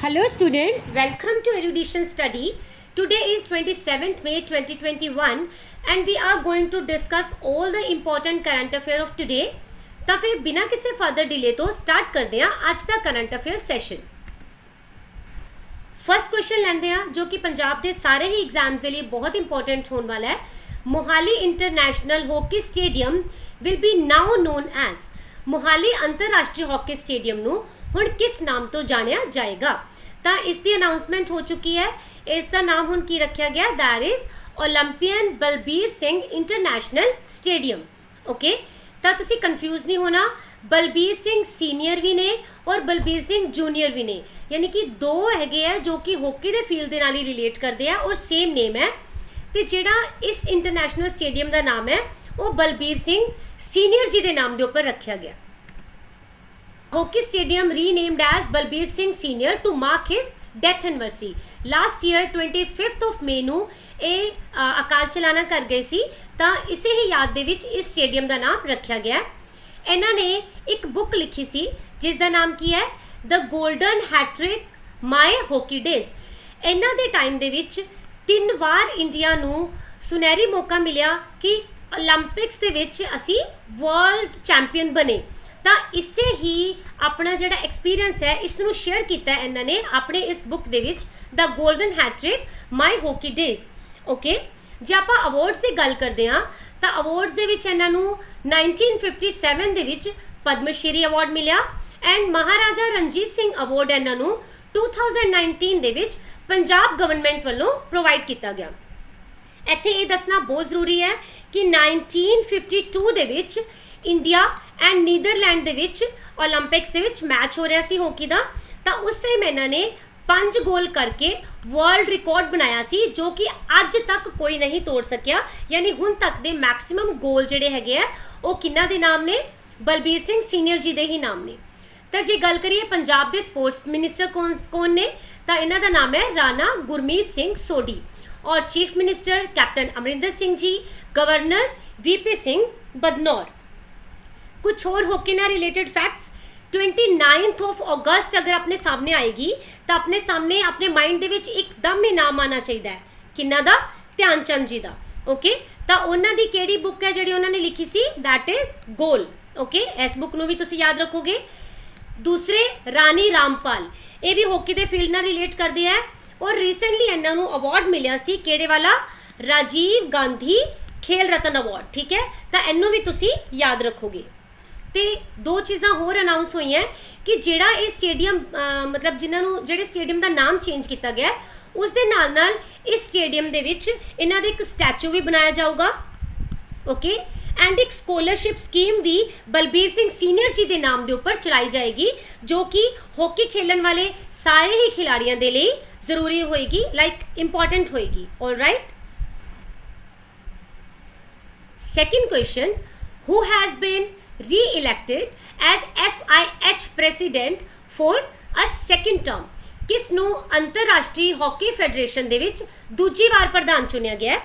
Hello students. Welcome to Erudition Study. Today is 27th May 2021 and we are going to discuss all the important current affair of today. ਤਾਂ ਫਿਰ ਬਿਨਾਂ ਕਿਸੇ further delay ਤੋਂ start ਕਰਦੇ ਹਾਂ ਅੱਜ ਦਾ current affair session. First question ਲੈਂਦੇ ਹਾਂ ਜੋ ਕਿ ਪੰਜਾਬ ਦੇ ਸਾਰੇ ਹੀ ਐਗਜ਼ਾਮਸ ਦੇ ਲਈ ਬਹੁਤ ਇੰਪੋਰਟੈਂਟ ਹੋਣ ਵਾਲਾ ਹੈ। Mohali international hockey stadium will be now non as Mohali ਅੰਤਰਰਾਸ਼ਟਰੀ ਹਾਕੀ ਸਟੇਡੀਅਮ ਨੂੰ ਹੁਣ ਕਿਸ ਨਾਮ ਤੋਂ ਜਾਣਿਆ ਜਾਏਗਾ। ਤਾਂ ਇਸ ਦੀ ਅਨਾਉਂਸਮੈਂਟ ਹੋ ਚੁੱਕੀ ਹੈ। ਇਸ ਦਾ ਨਾਮ ਹੁਣ ਕੀ ਰੱਖਿਆ ਗਿਆ, that is Olympian Balbir Singh international stadium. Okay, ਤਾਂ ਤੁਸੀਂ ਕਨਫਿਊਜ਼ ਨਹੀਂ ਹੋਣਾ, ਬਲਬੀਰ ਸਿੰਘ ਸੀਨੀਅਰ ਵੀ ਨੇ ਔਰ ਬਲਬੀਰ ਸਿੰਘ ਜੂਨੀਅਰ ਵੀ ਨੇ, ਯਾਨੀ ਕਿ ਦੋ ਹੈਗੇ ਆ ਜੋ ਕਿ ਹਾਕੀ ਦੇ ਫੀਲਡ ਦੇ ਨਾਲ ਹੀ ਰਿਲੇਟ ਕਰਦੇ ਆ ਔਰ ਸੇਮ ਨੇਮ ਹੈ। ਤੇ ਜਿਹੜਾ ਇਸ ਇੰਟਰਨੈਸ਼ਨਲ ਸਟੇਡੀਅਮ ਦਾ ਨਾਮ ਹੈ ਉਹ ਬਲਬੀਰ ਸਿੰਘ ਸੀਨੀਅਰ ਜੀ ਦੇ ਨਾਮ ਦੇ ਉੱਪਰ ਰੱਖਿਆ ਗਿਆ। Hockey Stadium renamed as Balbir Singh Senior to mark his death anniversary. Last year 25th of May ਨੂੰ ਇਹ ਅਕਾਲ ਚਲਾਣਾ ਕਰ ਗਏ ਸੀ, ਤਾਂ ਇਸੇ ਹੀ ਯਾਦ ਦੇ ਵਿੱਚ ਇਸ ਸਟੇਡੀਅਮ ਦਾ ਨਾਮ ਰੱਖਿਆ ਗਿਆ। ਇਹਨਾਂ ਨੇ ਇੱਕ ਬੁੱਕ ਲਿਖੀ ਸੀ ਜਿਸ ਦਾ ਨਾਮ ਕੀ ਹੈ, The Golden Hat-Trick My Hockey Days। ਇਹਨਾਂ ਦੇ ਟਾਈਮ ਦੇ ਵਿੱਚ 3 ਵਾਰ ਇੰਡੀਆ ਨੂੰ ਸੁਨਹਿਰੀ ਮੌਕਾ ਮਿਲਿਆ ਕਿ ਓਲੰਪਿਕਸ ਦੇ ਵਿੱਚ ਅਸੀਂ ਵਰਲਡ ਚੈਂਪੀਅਨ ਬਣੇ। ਤਾਂ ਇਸੇ ਹੀ ਆਪਣਾ ਜਿਹੜਾ ਐਕਸਪੀਰੀਅੰਸ ਹੈ ਇਸ ਨੂੰ ਸ਼ੇਅਰ ਕੀਤਾ ਇਹਨਾਂ ਨੇ ਆਪਣੇ ਇਸ ਬੁੱਕ ਦੇ ਵਿੱਚ, ਦਾ ਗੋਲਡਨ ਹੈਟ੍ਰਿਕ ਮਾਈ ਹਾਕੀ ਡੇਜ਼। ਓਕੇ, ਜੇ ਆਪਾਂ ਅਵਾਰਡਸ ਦੀ ਗੱਲ ਕਰਦੇ ਹਾਂ ਤਾਂ ਅਵਾਰਡਸ ਦੇ ਵਿੱਚ ਇਹਨਾਂ ਨੂੰ 1957 ਦੇ ਵਿੱਚ ਪਦਮ ਸ਼੍ਰੀ ਅਵਾਰਡ ਮਿਲਿਆ ਐਂਡ ਮਹਾਰਾਜਾ ਰਣਜੀਤ ਸਿੰਘ ਅਵਾਰਡ ਇਹਨਾਂ ਨੂੰ 2019 ਦੇ ਵਿੱਚ ਪੰਜਾਬ ਗਵਰਨਮੈਂਟ ਵੱਲੋਂ ਪ੍ਰੋਵਾਈਡ ਕੀਤਾ ਗਿਆ। ਇੱਥੇ ਇਹ ਦੱਸਣਾ ਬਹੁਤ ਜ਼ਰੂਰੀ ਹੈ ਕਿ 1952 ਦੇ ਵਿੱਚ ਇੰਡੀਆ ਐਂਡ ਨੀਦਰਲੈਂਡ ਦੇ ਵਿੱਚ ਓਲੰਪਿਕਸ ਦੇ ਵਿੱਚ ਮੈਚ ਹੋ ਰਿਹਾ ਸੀ ਹਾਕੀ ਦਾ, ਤਾਂ ਉਸ ਟਾਈਮ ਇਹਨਾਂ ਨੇ 5 ਗੋਲ ਕਰਕੇ ਵਰਲਡ ਰਿਕਾਰਡ ਬਣਾਇਆ ਸੀ ਜੋ ਕਿ ਅੱਜ ਤੱਕ ਕੋਈ ਨਹੀਂ ਤੋੜ ਸਕਿਆ। ਯਾਨੀ ਹੁਣ ਤੱਕ ਦੇ ਮੈਕਸਿਮਮ ਗੋਲ ਜਿਹੜੇ ਹੈਗੇ ਆ ਉਹ ਕਿਹਨਾਂ ਦੇ ਨਾਮ ਨੇ, ਬਲਬੀਰ ਸਿੰਘ ਸੀਨੀਅਰ ਜੀ ਦੇ ਹੀ ਨਾਮ ਨੇ। ਤਾਂ ਜੇ ਗੱਲ ਕਰੀਏ ਪੰਜਾਬ ਦੇ ਸਪੋਰਟਸ ਮਿਨਿਸਟਰ ਕੌਣ ਨੇ, ਤਾਂ ਇਹਨਾਂ ਦਾ ਨਾਮ ਹੈ ਰਾਣਾ ਗੁਰਮੀਤ ਸਿੰਘ ਸੋਢੀ ਔਰ chief minister captain Amarinder Singh ji, governor VP Singh Badnore. कुछ और हॉकी ना रिलेटेड फैक्ट्स, 29th ऑफ अगस्त अगर अपने सामने आएगी तो अपने सामने अपने माइंड दे विच एकदम ही नाम आना चाहिए है, किन्ना दा, ध्यानचंद जी दा। ओके, तो उन्हां दी केड़ी बुक है जिहड़ी उन्होंने लिखी सी, दैट इज गोल। ओके, इस बुक नूं भी तुसीं याद रखोगे। दूसरे रानी रामपाल, ये भी हॉकी दे फील्ड नाल रिलेट करदे है और रिसेंटली इन्हां नूं अवार्ड मिलिया सी, केड़े वाला, राजीव गांधी खेल रत्न अवार्ड। ठीक है, तो इन्हूं भी तुसीं याद रखोगे। ਤੇ ਦੋ ਚੀਜ਼ਾਂ ਹੋਰ ਅਨਾਉਂਸ ਹੋਈਆਂ ਕਿ ਜਿਹੜਾ ਇਹ ਸਟੇਡੀਅਮ ਮਤਲਬ ਜਿਨ੍ਹਾਂ ਨੂੰ ਜਿਹੜੇ ਸਟੇਡੀਅਮ ਦਾ ਨਾਮ ਚੇਂਜ ਕੀਤਾ ਗਿਆ ਉਸ ਦੇ ਨਾਲ ਨਾਲ ਇਸ ਸਟੇਡੀਅਮ ਦੇ ਵਿੱਚ ਇਹਨਾਂ ਦਾ ਇੱਕ ਸਟੈਚੂ ਵੀ ਬਣਾਇਆ ਜਾਊਗਾ। ਓਕੇ, ਐਂਡ ਇੱਕ ਸਕੋਲਰਸ਼ਿਪ ਸਕੀਮ ਵੀ ਬਲਬੀਰ ਸਿੰਘ ਸੀਨੀਅਰ ਜੀ ਦੇ ਨਾਮ ਦੇ ਉੱਪਰ ਚਲਾਈ ਜਾਏਗੀ ਜੋ ਕਿ ਹਾਕੀ ਖੇਡਣ ਵਾਲੇ ਸਾਰੇ ਹੀ ਖਿਡਾਰੀਆਂ ਦੇ ਲਈ ਜ਼ਰੂਰੀ ਹੋਏਗੀ, ਲਾਈਕ ਇੰਪੋਰਟੈਂਟ ਹੋਏਗੀ। All right, second question, who has been re-elected as FIH president for a second term। ਕਿਸ ਨੂੰ ਅੰਤਰਰਾਸ਼ਟਰੀ ਹਾਕੀ ਫੈਡਰੇਸ਼ਨ ਦੇ ਵਿੱਚ ਦੂਜੀ ਵਾਰ ਪ੍ਰਧਾਨ ਚੁਣਿਆ ਗਿਆ,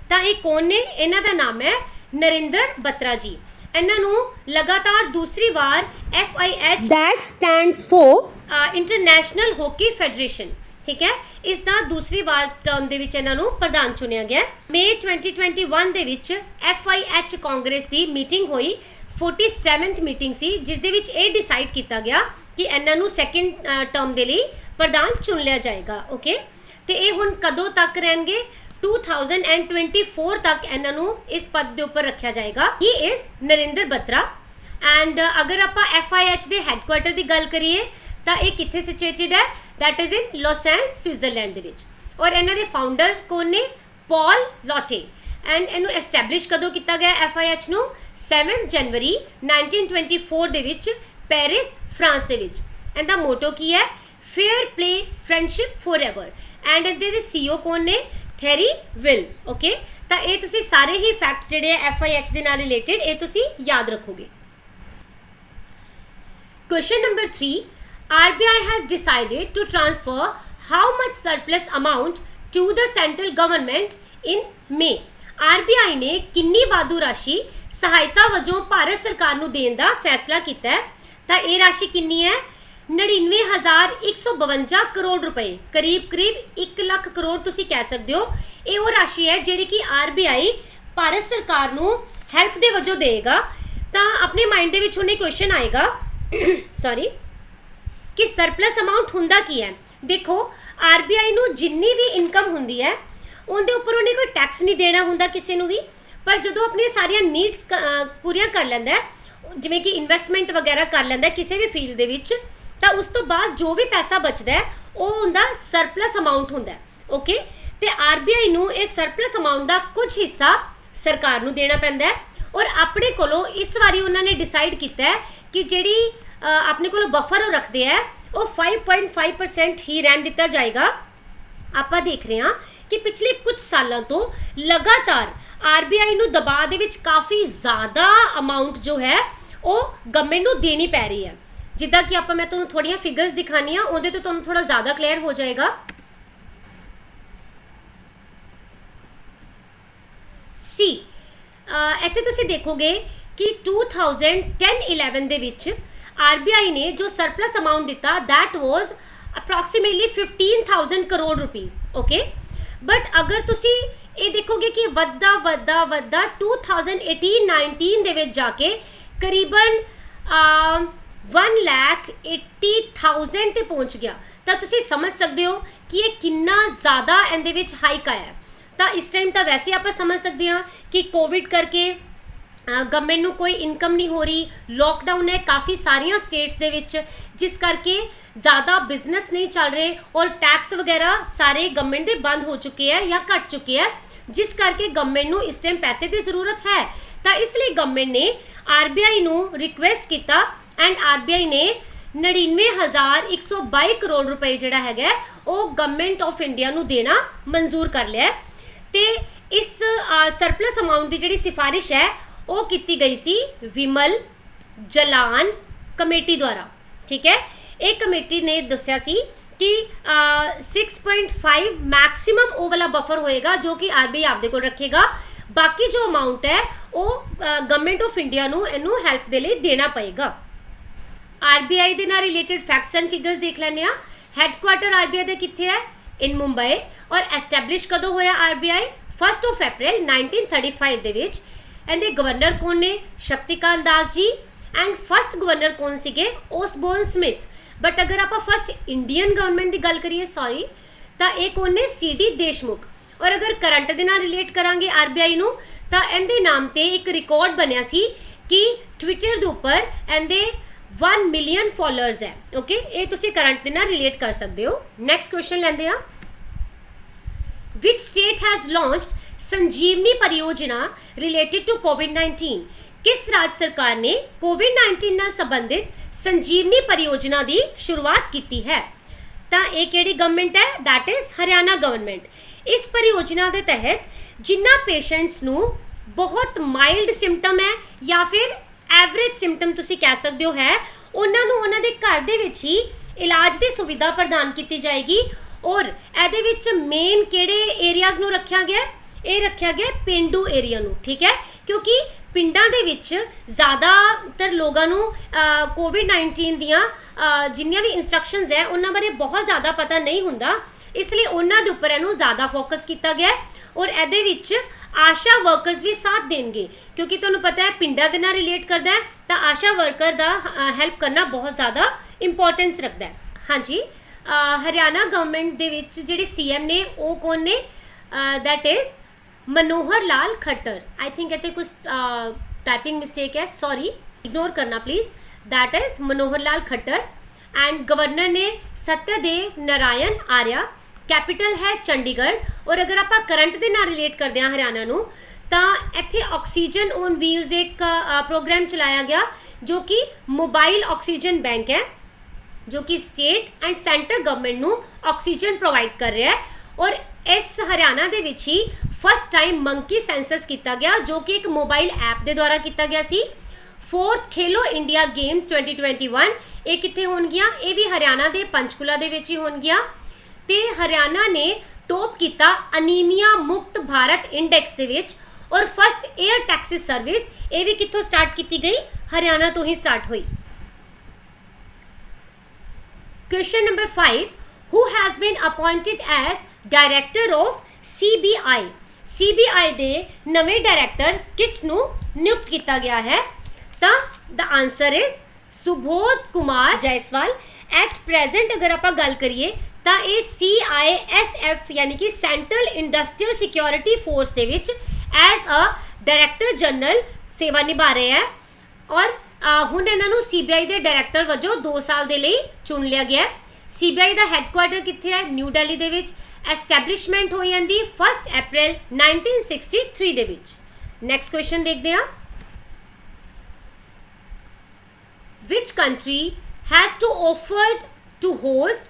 ਤਾਂ ਇਹ ਕੌਣ ਨੇ, ਇਹਨਾਂ ਦਾ ਨਾਮ ਹੈ ਨਰਿੰਦਰ ਬਤਰਾ ਜੀ। ਇਹਨਾਂ ਨੂੰ ਲਗਾਤਾਰ ਦੂਸਰੀ ਵਾਰ FIH, that stands for international hockey federation, ਠੀਕ ਹੈ, ਇਸ ਦਾ ਦੂਸਰੀ ਵਾਰ ਟਰਮ ਦੇ ਵਿੱਚ ਇਹਨਾਂ ਨੂੰ ਪ੍ਰਧਾਨ ਚੁਣਿਆ ਗਿਆ। ਮਈ 2021 ਦੇ ਵਿੱਚ FIH ਕਾਂਗਰਸ ਦੀ ਮੀਟਿੰਗ ਹੋਈ, 47th ਮੀਟਿੰਗ ਸੀ ਜਿਸ ਦੇ ਵਿੱਚ ਇਹ ਡਿਸਾਈਡ ਕੀਤਾ ਗਿਆ ਕਿ ਇਹਨਾਂ ਨੂੰ ਸੈਕਿੰਡ ਟਰਮ ਦੇ ਲਈ ਪ੍ਰਧਾਨ ਚੁਣ ਲਿਆ ਜਾਏਗਾ। ਓਕੇ, ਤੇ ਇਹ ਹੁਣ ਕਦੋਂ ਤੱਕ ਰਹਿਣਗੇ, 2024 ਤੱਕ ਇਹਨਾਂ ਨੂੰ ਇਸ ਪਦ ਦੇ ਉੱਪਰ ਰੱਖਿਆ ਜਾਏਗਾ। He is Narinder Batra. And ਅਗਰ ਆਪਾਂ FIH ਦੇ ਹੈੱਡਕੁਆਰਟਰ ਦੀ ਗੱਲ ਕਰੀਏ ਤਾਂ ਇਹ ਕਿੱਥੇ ਸਿਚੁਏਟਡ ਹੈ, ਦੈਟ ਇਜ਼ ਇਨ ਲੋਸੈਨ ਸਵਿਟਜ਼ਰਲੈਂਡ ਦੇ ਵਿੱਚ। ਔਰ ਇਹਨਾਂ ਦੇ ਫਾਊਂਡਰ ਕੌਣ ਨੇ, ਪੌਲ ਲੋਟੇ। ਐਂਡ ਇਹਨੂੰ ਐਸਟੈਬਲਿਸ਼ ਕਦੋਂ ਕੀਤਾ ਗਿਆ FIH ਨੂੰ, 7 ਜਨਵਰੀ 1924 ਦੇ ਵਿੱਚ ਪੈਰਿਸ ਫਰਾਂਸ ਦੇ ਵਿੱਚ। ਇਹਦਾ ਮੋਟੋ ਕੀ ਹੈ, fair play friendship forever. And ਇਹਦੇ ਦੇ CEO ਕੌਣ ਨੇ, ਥੈਰੀ ਵਿਲ। ਓਕੇ, ਤਾਂ ਇਹ ਤੁਸੀਂ ਸਾਰੇ ਹੀ ਫੈਕਟਸ ਜਿਹੜੇ ਹੈ FIH ਦੇ ਨਾਲ ਰਿਲੇਟਡ ਇਹ ਤੁਸੀਂ ਯਾਦ ਰੱਖੋਗੇ। Question number 3, RBI has decided to transfer how much surplus amount to the central government in May। RBI ਨੇ ਕਿੰਨੀ ਵਾਧੂ ਰਾਸ਼ੀ ਸਹਾਇਤਾ ਵਜੋਂ ਭਾਰਤ ਸਰਕਾਰ ਨੂੰ ਦੇਣ ਦਾ ਫੈਸਲਾ ਕੀਤਾ ਹੈ, ਤਾਂ ਇਹ ਰਾਸ਼ੀ ਕਿੰਨੀ ਹੈ, 99,152 करोड़ रुपए, करीब 1 लाख करोड़ तुसी कह सकते हो। ये वो राशि है जिहड़ी कि RBI भारत सरकार नूं हैल्प दे वजों देगा। तो अपने माइंड दे विच हुणे क्वेश्चन आएगा सॉरी कि सरप्लस अमाउंट हुंदा की है। देखो RBI नूं जिन्नी भी इनकम हुंदी है उनके उपर उन्हें कोई टैक्स नहीं देना हुंदा किसी नूं भी, पर जो अपनी सारिया नीड्स पूरियां कर लैंदा है, जिवें कि इन्वेस्टमेंट वगैरह कर लैंदा है किसी भी फील्ड दे विच, तो उस तो बाद जो भी पैसा बचता है वो उनका सरप्लस अमाउंट होंदा है। ओके, तो RBI नूं इस सरप्लस अमाउंट का कुछ हिस्सा सरकार नूं देना पैंदा है, और अपने कोलों इस बारी उन्होंने डिसाइड किया है कि जिहड़ी अपने कोलों बफर वो रखते हैं वो 5.5% ही रहन दिता जाएगा। आपां देख रहे हैं कि पिछले कुछ सालों तो लगातार RBI नूं दबाव दे विच काफ़ी ज़्यादा अमाउंट जो है वो गवर्नमेंट नूं देनी पै रही है। जिद्दां कि आपां मैं तुहानूं थोड़ियां फिगर्स दिखानी आ, उहदे तो तुहानूं थोड़ा ज़्यादा क्लियर हो जाएगा। सी इत्थे तुसीं देखोगे कि 2010-11 दे विच RBI ने जो सरप्लस अमाउंट दिता that was approximately 15,000 crore rupees. Okay, but अगर तुसी ये देखोगे कि वद्दा 2018-19 दे विच जाके करीबन 1,80,000 ते पहुँच गया, तो तुसी समझ सकते हो कि ये कितना ज़्यादा इहदे विच हाइक आया। तो इस टाइम तो वैसे आप समझ सकते हैं कि कोविड करके गवर्नमेंट नूं कोई इनकम नहीं हो रही, लॉकडाउन है काफ़ी सारिया स्टेट्स दे विच, जिस करके ज़्यादा बिजनेस नहीं चल रहे और टैक्स वगैरह सारे गवर्नमेंट दे बंद हो चुके हैं या घट चुके हैं, जिस करके गवर्नमेंट नूं इस टाइम पैसे की ज़रूरत है। तो इसलिए गवर्नमेंट ने RBI नूं रिक्वेस्ट किया एंड RBI ने 99,122 करोड़ रुपए जिहड़ा हैगा वो गवर्नमेंट ऑफ इंडिया नूं देना मंजूर कर लिया। तो इस सरप्लस अमाउंट की जिहड़ी सिफारिश है वो की गई सी विमल जलान कमेटी द्वारा। ठीक है, एक कमेटी ने दस्या सी कि 6.5 मैक्सिमम वो वाला बफर होएगा जो कि RBI आपदे कोल रखेगा, बाकी जो अमाउंट है वो गवर्नमेंट ऑफ इंडिया नूं इहनूं हैल्प दे लई देना पएगा। RBI दे नाल रिलेटेड फैक्ट्स एंड फिगर्स देख लैंदे आ। हैडक्वार्टर RBI दे कित्थे है? इन मुंबई। और एस्टैबलिश कदों होया RBI? 1 अप्रैल 1935 दे विच। एंडे गवर्नर कौन ने? Shaktikanta Das ji. And first governor कौन सीगे? Osborne Smith. बट अगर आप फर्स्ट इंडियन गवर्नमेंट की गल करिए सॉरी तो ये कौन ने? CD देशमुख। और अगर करंट दे नाल रिलेट करांगे RBI नूं तो इहदे नाम ते एक रिकॉर्ड बनिया सी कि ट्विटर दे उपर इहदे 1 मिलियन फॉलोअर्स है। ओके, ये तुसीं करंट दे नाल रिलेट कर सकते हो। नैक्सट क्वेश्चन लैंदे आ। विच स्टेट हैज़ लॉन्च्ड संजीवनी परियोजना रिलेटेड टू कोविड-19? किस राज्य सरकार ने कोविड-19 नाल संबंधित संजीवनी परियोजना की शुरुआत की है? तो ये किहड़ी गवर्नमेंट है? That is Haryana government. इस परियोजना के तहत जिन्ना पेशेंट्स नूं बहुत माइल्ड सिम्पटम है या फिर एवरेज सिम्पटम तुसीं कह सकते हो है, उन्हां नूं उन्हां दे घर दे विच ही इलाज की सुविधा प्रदान की जाएगी। और इहदे विच मेन किहड़े एरियाज़ नूं रखिया गया? ये रखा गया पेंडू एरिया नूं। ठीक है, क्योंकि पिंडां दे विच ज़्यादातर लोगों नूं कोविड-19 दियां जिन्नियां भी इंस्ट्रक्शनस है उन्हां बारे बहुत ज़्यादा पता नहीं हुंदा, इसलिए उन्हां दे उपर इहनूं ज़्यादा फोकस किया गया। और इहदे विच आशा वर्कर्स भी साथ देंगे, क्योंकि तुहानूं पता है पिंडां दे नाल रिलेट करदा है तो आशा वर्कर दा हैल्प करना बहुत ज़्यादा इंपॉर्टेंस रखता है। हाँ जी, हरियाणा गवर्नमेंट दे विच जिहड़े CM ने वो कौन ने? That is Manohar Lal Khattar. I think इतने कुछ टाइपिंग मिस्टेक है, सॉरी इग्नोर करना please. That is Manohar Lal Khattar. And governor ने सत्यदेव नारायण आर्या। कैपिटल है चंडीगढ़। और अगर आप करंट के नाल रिलेट करते हैं हरियाणा नूं तो इत्थे ऑक्सीजन ऑन व्हील्स एक प्रोग्राम चलाया गया जो कि मोबाइल ऑक्सीजन बैंक है, जो कि स्टेट एंड सेंटर गवर्नमेंट नूं ऑक्सीजन प्रोवाइड कर रहा है। और इस हरियाणा दे विच ही फर्स्ट टाइम मंकी सेंसस किया गया जो कि एक मोबाइल ऐप के द्वारा किया गया सी। 4th खेलो इंडिया गेम्स 2021 ये कित्थे होणगियां? ये भी हरियाणा के पंचकुला दे विच ही होणगियां। ते हरियाणा ने टॉप किया अनीमिया मुक्त भारत इंडेक्स दे विच। और फर्स्ट एयर टैक्सी सर्विस ये भी कित्थों स्टार्ट की गई? हरियाणा तो ही स्टार्ट हुई। Question number 5, who has been appointed as director of CBI? CBI दे नवे डायरैक्टर किस नू नियुक्त किया गया है? तो the answer is Subodh Kumar Jaiswal. At present अगर आप गल करिए तो ये CISF यानी कि सेंट्रल इंडस्ट्रीयल सिक्योरिटी फोर्स के विच एज अ डायरैक्टर जनरल सेवा निभा रहे हैं और हुण इन्हों CBI के डायरैक्टर वजों 2 साल के लिए चुन लिया गया है। CBI का हैडकुआटर कित्थे है? न्यू दिल्ली दे विच। एस्टैब्लिशमेंट हो जाती 1 अप्रैल 1963 दे विच। नैक्सट क्वेश्चन देखते हैं, which country has offered to host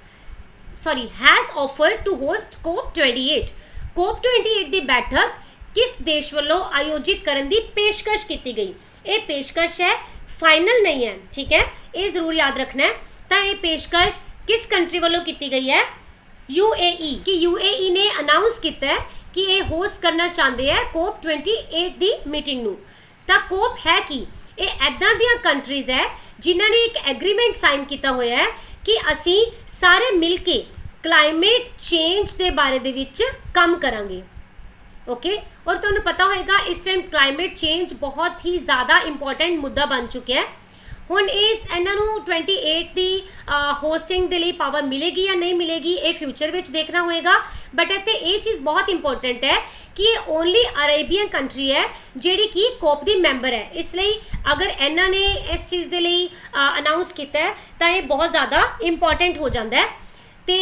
COP28? COP28 की बैठक किस देश वालों आयोजित करने की पेशकश की गई? ये पेशकश है, फाइनल नहीं है, ठीक है, ये जरूर याद रखना है। तो ये पेशकश किस कंट्री वालों की गई है? UAE। कि UAE ने अनाउंस किया है कि ये होस्ट करना चाहते हैं COP28 की मीटिंग नू। तो COP है कि ये ऐदां दियां कंट्रीज़ है जिन्होंने एक एग्रीमेंट साइन किया हुआ है कि असी सारे मिल के क्लाइमेट चेंज के बारे दे विच काम करांगे। ओके, और तुहानूं पता होएगा इस टाइम क्लाइमेट चेंज बहुत ही ज़्यादा इंपॉर्टेंट मुद्दा बन चुका है। हुण इस इन्हों 28 की होस्टिंग के लिए पावर मिलेगी या नहीं मिलेगी, ये फ्यूचर में देखना होएगा। बट इत्थे ये चीज़ बहुत इंपॉर्टेंट है कि ये ओनली अरेबियन कंट्री है जिहड़ी कि COP की मैंबर है। इसलिए अगर इन्होंने इस चीज़ के लिए अनाउंस किया है तो ये बहुत ज़्यादा इंपॉर्टेंट हो जाता है। तो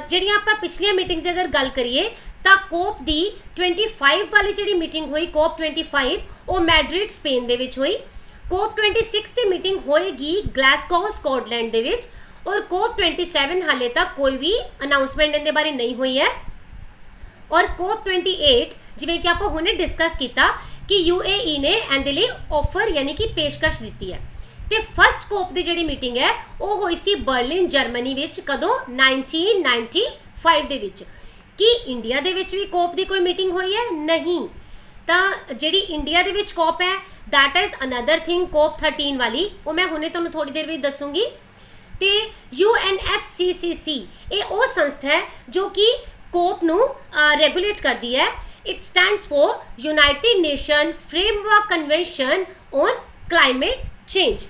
जिहड़ियां आपां पिछलियां मीटिंग्स अगर गल करिए तो COP की 25 वाली जिहड़ी मीटिंग हुई COP25 वो मैड्रिड स्पेन दे विच हुई। COP26 की मीटिंग होएगी ग्लासगो स्कॉटलैंड दे विच और COP27 हाले तक कोई भी अनाउंसमेंट इनके बारे नहीं हुई है। और COP28 जिवें कि आपां हुणे डिस्कस किया कि UAE ने इहदे लई ऑफर यानी कि पेशकश दी है। तो फर्स्ट COP की जिहड़ी मीटिंग है वो हुई सी बर्लिन जर्मनी विच कदों 1995 दे विच। कि इंडिया दे विच भी COP की कोई मीटिंग हुई है? नहीं। तो जिहड़ी इंडिया दे विच COP है that is another thing COP13 वाली, वो मैं हुणे तुहानूं थोड़ी देर में दसूँगी। तो UNFCCC ये वो संस्था है जो कि COP नू रेगुलेट करती है। It stands for United nation framework convention on climate change.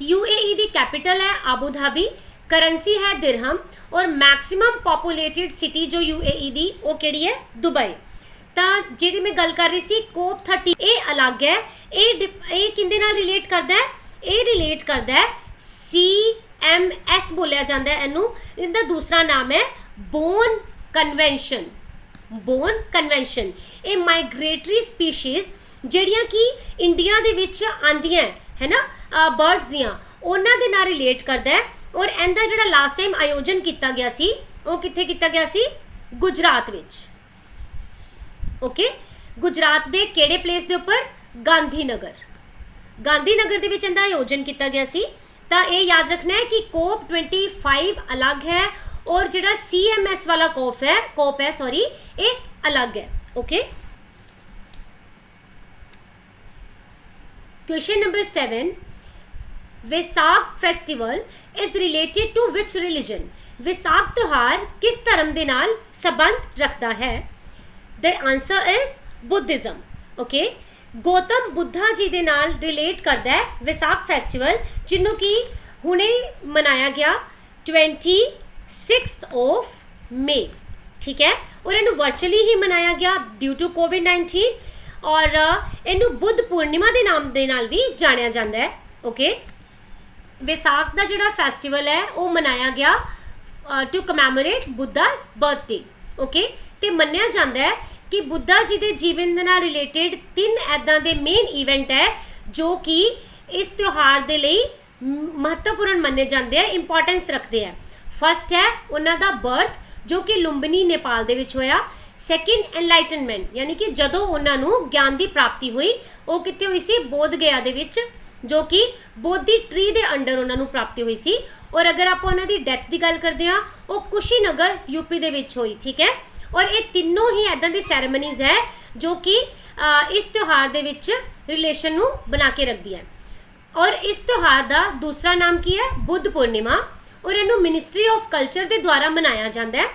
UAE की कैपिटल है आबू धाबी, करेंसी है दिरहम और मैक्सिमम पॉपुलेटेड सिटी जो UAE दी वो केड़ी है? दुबई। तो जी मैं गल कर रही सी COP30 ये अलग है, ये किंदे नाल रिलेट करता है? ये रिलेट करता है CMS बोलिया जाता है इनू, इनका दूसरा नाम है बोन कन्वेंशन। बोन कन्वेंशन ये माइग्रेटरी स्पीशीज़ जिहड़ियां कि इंडिया दे विच आंदियां है ना, बर्ड्स दियां, उन्हां दे नाल रिलेट करता है। और इनका जिहड़ा लास्ट टाइम आयोजन किया गया सी वो कित्थे किया गया सी? गुजरात विच। ओके, गुजरात के किहड़े प्लेस के उपर? गांधीनगर। गांधीनगर दे विच इनका आयोजन किया गया सी। तो ये याद रखना है कि COP25 अलग है और जिहड़ा CMS वाला COP है ये अलग है। Okay, question number 7, Vaisakh festival is related to which religion? Vaisakh त्यौहार किस धर्म के नाल संबंध रखता है? The answer is Buddhism. Okay, Gautam Buddha ji के नाल रिलेट करता है वैसाख फेस्टिवल, जिन्हों की हुणे मनाया गया 26 मई, ठीक है, और इन्हू वर्चुअली ही मनाया गया ड्यू टू कोविड-19 और इन्हू बुद्ध पूर्णिमा के नाम के नाल भी जानिया जाता है। ओके, वैसाख का जिहड़ा फेस्टिवल है वो मनाया गया टू कमैमोरेट बुद्धा's बर्थडे। ओके, तो मन्निया जाता है कि बुद्धा जी के जीवन के नाल रिलेटेड 3 ऐदां दे मेन इवेंट है जो कि इस त्यौहार के लिए महत्वपूर्ण मन्ने जाते हैं, इंपॉर्टेंस रखते हैं। फर्स्ट है उन्हों का बर्थ जो कि लुंबिनी नेपाल दे विच होया। सैकेंड एनलाइटनमेंट यानी कि जदों उन्होंने ज्ञान की प्राप्ति हुई वो कित्थे हुई सी? बोध गया दे विच, जो कि बोधि ट्री के अंडर उन्होंने प्राप्ति हुई सी। और अगर आप उन्हों की डैथ की गल करते हैं वो कुशीनगर यूपी दे विच हुई, ठीक है। और ये तीनों ही ऐदां दी सैरेमनीज है जो कि इस त्यौहार दे विच रिलेशन नू बना के रखती है। और इस त्यौहार का दूसरा नाम की है बुद्ध पूर्णिमा और इनू मिनिस्ट्री ऑफ कल्चर के द्वारा मनाया जाता है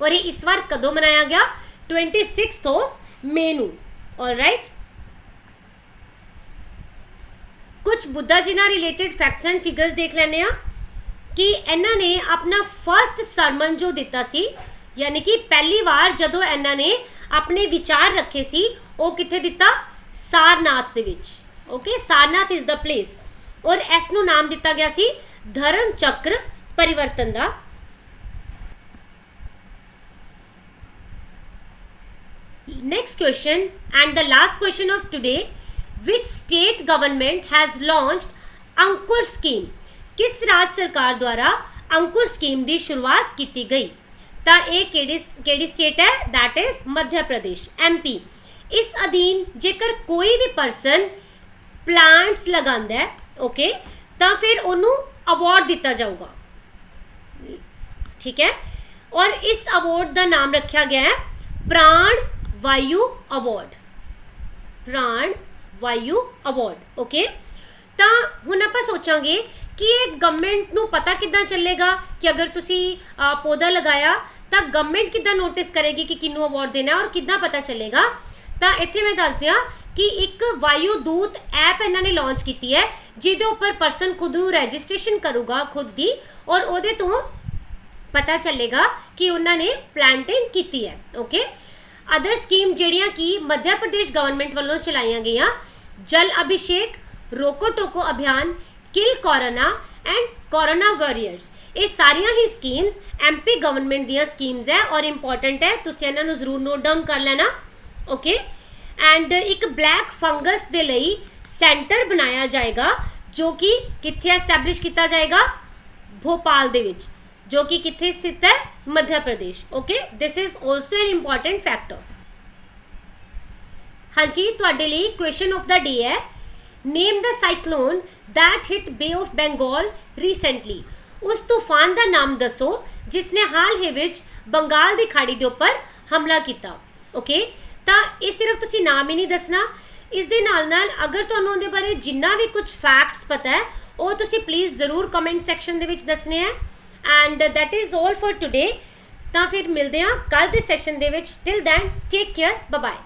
और ये इस बार कदों मनाया गया 26 मई नू। ऑलराइट, कुछ बुद्धा जी नाल रिलेटेड फैक्ट्स एंड फिगर्स देख लेने कि इन्हों ने अपना फर्स्ट सरमन जो दिता सी यानी कि पहली बार जदों इन्हों ने अपने विचार रखे सी वो कित्थे दिता, सारनाथ दे विच। Okay, Sarnath is the place और इस नूं नाम दिता गया सी धर्म चक्र परिवर्तन दा। Next question and the last question of today, which state government has launched Ankur scheme? किस राज्य सरकार द्वारा अंकुर स्कीम की शुरुआत की गई? तो ये केड़ी स्टेट है? That is Madhya Pradesh, MP। इस अधीन जेकर कोई भी परसन प्लांट्स लगांदा है, ओके, तो फिर उन्होंने अवार्ड दिता जाऊगा, ठीक है। और इस अवार्ड का नाम रखा गया है प्राण वायु अवार्ड, प्राण वायु अवार्ड। ओके, तो हुण आपां सोचांगे कि ये गवर्नमेंट नूं पता किद्दां चलेगा कि अगर तुसी पौधा लगाया तो गवर्नमेंट किद्दां नोटिस करेगी कि किनू अवार्ड देना है और किद्दां पता चलेगा? तो इत्थे मैं दस दियां कि एक वायु दूत ऐप इन्होंने लॉन्च की है जिहदे उपर परसन खुद रजिस्ट्रेशन करूगा खुद की और उहदे तो पता चलेगा कि उन्होंने प्लांटिंग की है। ओके, अदर स्कीम जिहड़ियां कि मध्य प्रदेश गवर्नमेंट वालों चलाईयां गईयां, जल अभिषेक, रोको टोको अभियान, kill corona and corona warriors, ये सारिया ही स्कीम्स MP गवर्नमेंट दियां स्कीम्स है और इंपॉर्टेंट है, तुसीं इन्हां नूं जरूर नोट डाउन कर लेना। ओके, एंड एक ब्लैक फंगस के लिए सेंटर बनाया जाएगा जो कि कित्थे एस्टैब्लिश किया जाएगा? भोपाल दे विच, जो कि कित्थे स्थित है? Madhya Pradesh. Okay, this is also an important factor. हाँ जी, तुहाडे लिए क्वेश्चन ऑफ द डे है, name the cyclone that hit Bay of Bengal recently. उस तूफान का नाम दसो जिसने हाल ही विच बंगाल की खाड़ी के उपर हमला किया। ओके, तो ये सिर्फ तुसी नाम ही नहीं दसना, इस दे नाल अगर तुहानूं उहदे बारे जिन्ना भी कुछ फैक्ट्स पता है वो तुसी प्लीज़ ज़रूर कमेंट सैक्शन दे विच दसने हैं। And that is all for today. तो फिर मिलते हैं कल के सैशन दे विच। Till then take care, bye bye.